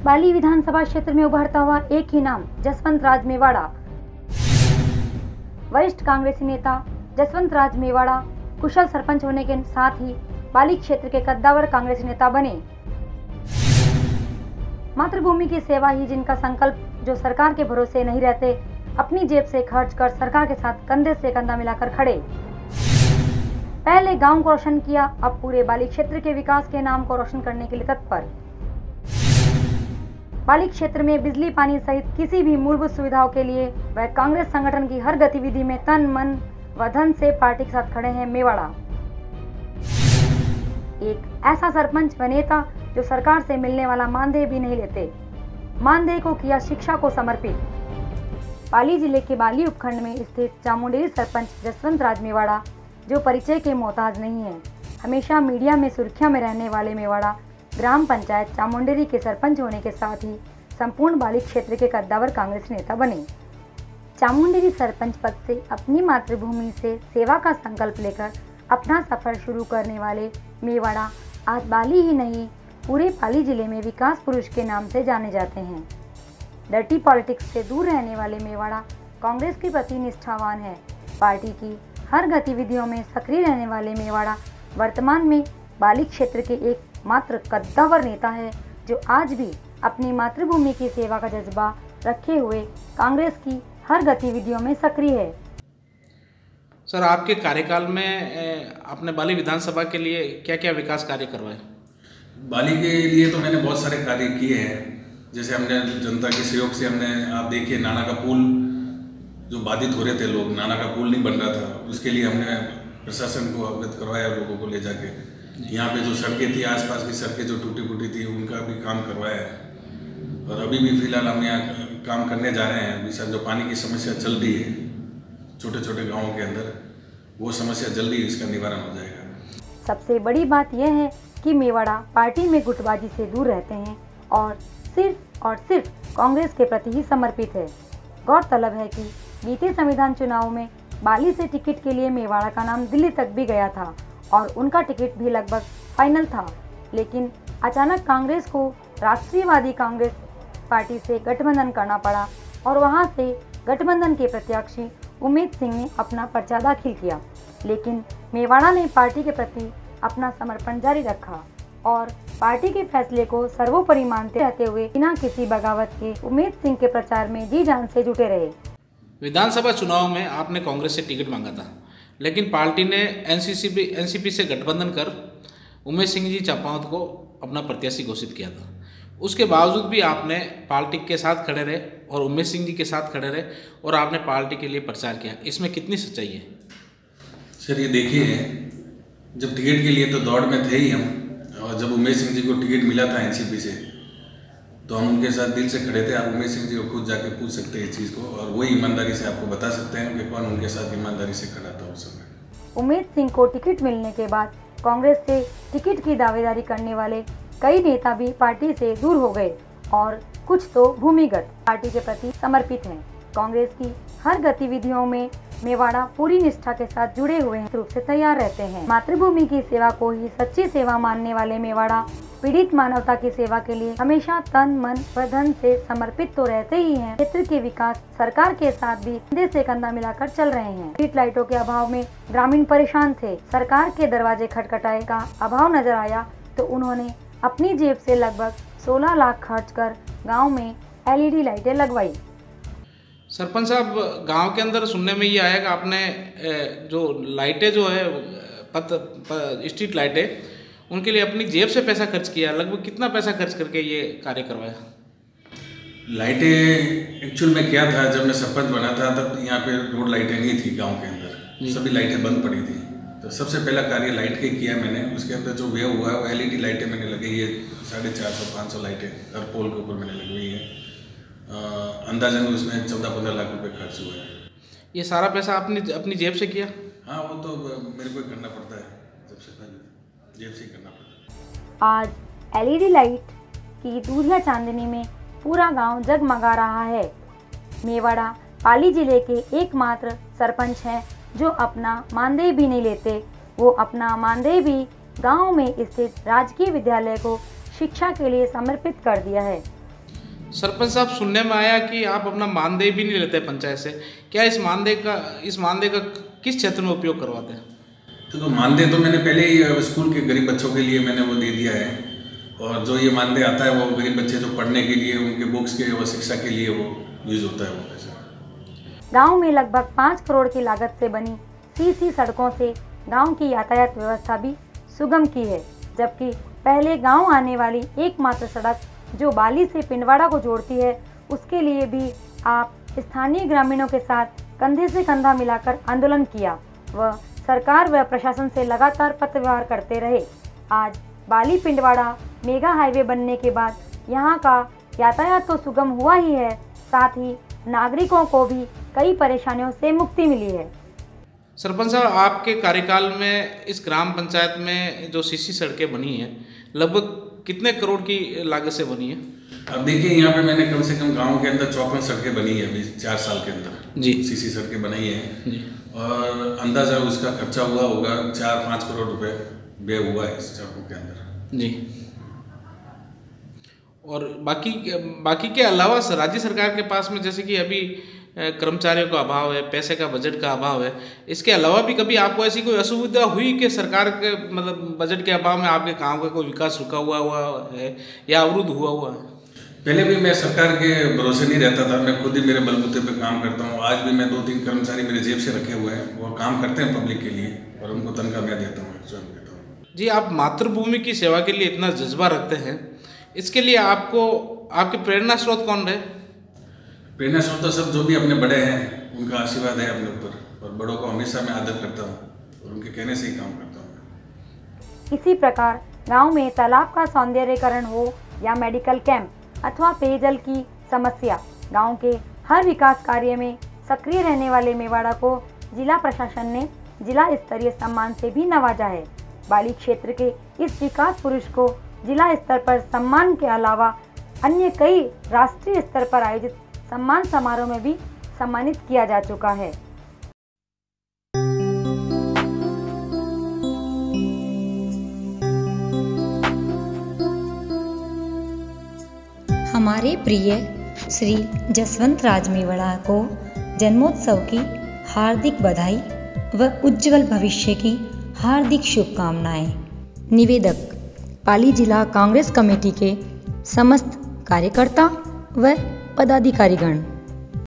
बाली विधानसभा क्षेत्र में उभरता हुआ एक ही नाम, जसवंत राज मेवाड़ा। वरिष्ठ कांग्रेसी नेता जसवंत राज मेवाड़ा कुशल सरपंच होने के साथ ही बाली क्षेत्र के कद्दावर कांग्रेसी नेता बने। मातृभूमि की सेवा ही जिनका संकल्प, जो सरकार के भरोसे नहीं रहते, अपनी जेब से खर्च कर सरकार के साथ कंधे से कंधा मिलाकर खड़े। पहले गांव को रोशन किया, अब पूरे बाली क्षेत्र के विकास के नाम को रोशन करने के लिए तत्पर। बाली क्षेत्र में बिजली पानी सहित किसी भी मूलभूत सुविधाओं के लिए वह कांग्रेस संगठन की हर गतिविधि में तन मन व धन से पार्टी के साथ खड़े हैं मेवाड़ा। एक ऐसा सरपंच व नेता जो सरकार से मिलने वाला मानदेय भी नहीं लेते, मानदेय को किया शिक्षा को समर्पित। बाली जिले के बाली उपखंड में स्थित चामुंडेरी सरपंच जसवंत राज मेवाड़ा, जो परिचय के मोहताज नहीं है, हमेशा मीडिया में सुर्खियों में रहने वाले मेवाड़ा ग्राम पंचायत चामुंडेरी के सरपंच होने के साथ ही संपूर्ण बाली क्षेत्र के कद्दावर कांग्रेस नेता बने। चामुंडेरी सरपंच पद से अपनी मातृभूमि से सेवा का संकल्प लेकर अपना सफर शुरू करने वाले मेवाड़ा आज बाली ही नहीं, पूरे बाली जिले में विकास पुरुष के नाम से जाने जाते हैं। डर्टी पॉलिटिक्स से दूर रहने वाले मेवाड़ा कांग्रेस के प्रति निष्ठावान है। पार्टी की हर गतिविधियों में सक्रिय रहने वाले मेवाड़ा वर्तमान में बाली क्षेत्र के एकमात्र कद्दावर नेता है, जो आज भी अपनी मातृभूमि की सेवा का जज्बा रखे हुए कांग्रेस की हर गतिविधियों में सक्रिय है। सर, आपके कार्यकाल में आपने बाली विधानसभा के लिए क्या क्या विकास कार्य करवाए? बाली के लिए तो मैंने बहुत सारे कार्य किए हैं। जैसे हमने जनता के सहयोग से आप देखिए, नाना का पुल जो बाधित हो रहे थे लोग, नाना का पुल नहीं बन रहा था, उसके लिए हमने प्रशासन को अवगत करवाया, लोगों को ले जाके। यहाँ पे जो सड़कें थी, आसपास की सड़कें जो टूटी फूटी थी, उनका भी काम करवाया है। और अभी भी फिलहाल हम यहाँ काम करने जा रहे हैं। विशेष जो पानी की समस्या चल रही है छोटे छोटे गाँवों के अंदर, वो समस्या जल्दी इसका निवारण हो जाएगा। सबसे बड़ी बात यह है कि मेवाड़ा पार्टी में गुटबाजी से दूर रहते हैं और सिर्फ कांग्रेस के प्रति ही समर्पित है। गौरतलब है कि बीते संविधान चुनाव में बाली से टिकट के लिए मेवाड़ा का नाम दिल्ली तक भी गया था और उनका टिकट भी लगभग फाइनल था, लेकिन अचानक कांग्रेस को राष्ट्रीयवादी कांग्रेस पार्टी से गठबंधन करना पड़ा और वहां से गठबंधन के प्रत्याशी उमेद सिंह ने अपना पर्चा दाखिल किया। लेकिन मेवाड़ा ने पार्टी के प्रति अपना समर्पण जारी रखा और पार्टी के फैसले को सर्वोपरि मानते रहते हुए बिना किसी बगावत के उमेद सिंह के प्रचार में जी जान से जुटे रहे। विधानसभा चुनाव में आपने कांग्रेस से टिकट मांगा था, लेकिन पार्टी ने एनसीपी से गठबंधन कर उमेश सिंह जी चपावत को अपना प्रत्याशी घोषित किया था। उसके बावजूद भी आपने पार्टी के साथ खड़े रहे और उमेश सिंह जी के साथ खड़े रहे और आपने पार्टी के लिए प्रचार किया। इसमें कितनी सच्चाई है? सर, ये देखिए, जब टिकट के लिए तो दौड़ में थे ही हम, और जब उमेश सिंह जी को टिकट मिला था एनसीपी से, तो हम उनके साथ दिल से खड़े थे। आप उमेश सिंह जी को खुद जाके पूछ सकते हैं इस चीज़ को, और वही ईमानदारी से आपको बता सकते हैं कि कौन उनके साथ ईमानदारी से खड़ा था उस समय। उमेश सिंह को टिकट मिलने के बाद कांग्रेस से टिकट की दावेदारी करने वाले कई नेता भी पार्टी से दूर हो गए और कुछ तो भूमिगत पार्टी के प्रति समर्पित हैं। कांग्रेस की हर गतिविधियों में मेवाड़ा पूरी निष्ठा के साथ जुड़े हुए रूप से तैयार रहते हैं। मातृभूमि की सेवा को ही सच्ची सेवा मानने वाले मेवाड़ा पीड़ित मानवता की सेवा के लिए हमेशा तन मन व धन से समर्पित तो रहते ही हैं। क्षेत्र के विकास सरकार के साथ भी कंधे से कंधा मिलाकर चल रहे हैं। स्ट्रीट लाइटों के अभाव में ग्रामीण परेशान थे। सरकार के दरवाजे खटखटाए का अभाव नजर आया तो उन्होंने अपनी जेब से लगभग 16 लाख खर्च कर गाँव में LED लाइटें लगवाई। सरपंच साहब, गांव के अंदर सुनने में ये आया कि आपने जो लाइटें जो है स्ट्रीट लाइटें, उनके लिए अपनी जेब से पैसा खर्च किया। लगभग कितना पैसा खर्च करके ये कार्य करवाया? लाइटें एक्चुअल में क्या था, जब मैं सरपंच बना था तब यहाँ पे रोड लाइटें नहीं थी गांव के अंदर, सभी लाइटें बंद पड़ी थी। तो सबसे पहला कार्य लाइट के किया मैंने। उसके अंदर जो व्यय हुआ है वो LED लाइटें मैंने लगाई है। 450-500 लाइटें हर पोल के ऊपर मैंने लगवाई है। अंदाजन उसमें 14-15 लाख रुपए खर्च हुआ है। ये सारा पैसा आपने अपनी जेब से किया? हाँ, वो तो मेरे को करना पड़ता है, सबसे पहले जेब से ही करना पड़ता है। आज LED लाइट की दूधिया चांदनी में पूरा गांव जगमगा रहा है। मेवाड़ा पाली जिले के एकमात्र सरपंच हैं जो अपना मानदेय भी नहीं लेते। वो अपना मानदेय भी गांव में स्थित राजकीय विद्यालय को शिक्षा के लिए समर्पित कर दिया है। सरपंच साहब, सुनने में आया कि आप अपना मानदेय भी नहीं लेते पंचायत से। क्या इस मानदेय का किस क्षेत्र में उपयोग करवाते हैं? तो मानदेय तो मैंने पहले ही स्कूल के गरीब बच्चों के लिए मैंने वो दे दिया है, और जो ये मानदेय आता है वो गरीब बच्चे जो पढ़ने के लिए, उनके बुक्स के और शिक्षा के लिए वो यूज होता है वो पैसा। गांव में लगभग 5 करोड़ की लागत से बनी सीसी सड़कों से गांव की यातायात व्यवस्था भी सुगम की है, जबकि पहले गांव आने वाली एकमात्र सड़क जो बाली से पिंडवाड़ा को जोड़ती है, उसके लिए भी आप स्थानीय ग्रामीणों के साथ कंधे से कंधा मिलाकर आंदोलन किया व सरकार व प्रशासन से लगातार पत्र व्यवहार करते रहे। आज बाली पिंडवाड़ा मेगा हाईवे बनने के बाद यहाँ का यातायात तो सुगम हुआ ही है, साथ ही नागरिकों को भी कई परेशानियों से मुक्ति मिली है। सरपंच साहब, आपके कार्यकाल में इस ग्राम पंचायत में जो सीसी सड़कें बनी हैं, लगभग कितने करोड़ की लागत से बनी है? अब देखिए, यहाँ पे मैंने कम से कम गांव के अंदर 54 सड़कें बनी है अभी 4 साल के अंदर जी, सीसी सड़कें बनाई है जी। और अंदाजा उसका खर्चा हुआ होगा 4-5 करोड़ रुपए व्यय हुआ है इस सड़कों के अंदर जी। और बाकी के अलावा राज्य सरकार के पास में जैसे कि अभी कर्मचारियों का अभाव है, पैसे का बजट का अभाव है, इसके अलावा भी कभी आपको ऐसी कोई असुविधा हुई कि सरकार के मतलब बजट के अभाव में आपके गांव का कोई विकास रुका हुआ है या अवरुद्ध हुआ है? पहले भी मैं सरकार के भरोसे नहीं रहता था, मैं खुद ही मेरे बलबूते पे काम करता हूँ। आज भी मैं 2-3 कर्मचारी मेरे जेब से रखे हुए हैं, वो काम करते हैं पब्लिक के लिए और उनको तनख्वाह मैं देता हूँ, स्वयं देता हूँ। जी, आप मातृभूमि की सेवा के लिए इतना जज्बा रखते हैं, इसके लिए आपके प्रेरणा स्रोत कौन रहे? प्रेरणा स्रोत तो सब जो भी अपने बड़े हैं उनका आशीर्वाद है अपने ऊपर, और बड़ों को हमेशा मैं आदर करता हूँ और उनके कहने से ही काम करता हूँ। इसी प्रकार गांव में तालाब का सौंदर्यीकरण हो या मेडिकल कैंप अथवा पेयजल की समस्या, गांव के हर विकास कार्य में सक्रिय रहने वाले मेवाड़ा को जिला प्रशासन ने जिला स्तरीय सम्मान से भी नवाजा है। बाली क्षेत्र के इस विकास पुरुष को जिला स्तर पर सम्मान के अलावा अन्य कई राष्ट्रीय स्तर पर आयोजित सम्मान समारोह में भी सम्मानित किया जा चुका है। हमारे प्रिय श्री जसवंत राज मेवाड़ा को जन्मोत्सव की हार्दिक बधाई व उज्जवल भविष्य की हार्दिक शुभकामनाएं। निवेदक पाली जिला कांग्रेस कमेटी के समस्त कार्यकर्ता व पदाधिकारीगण।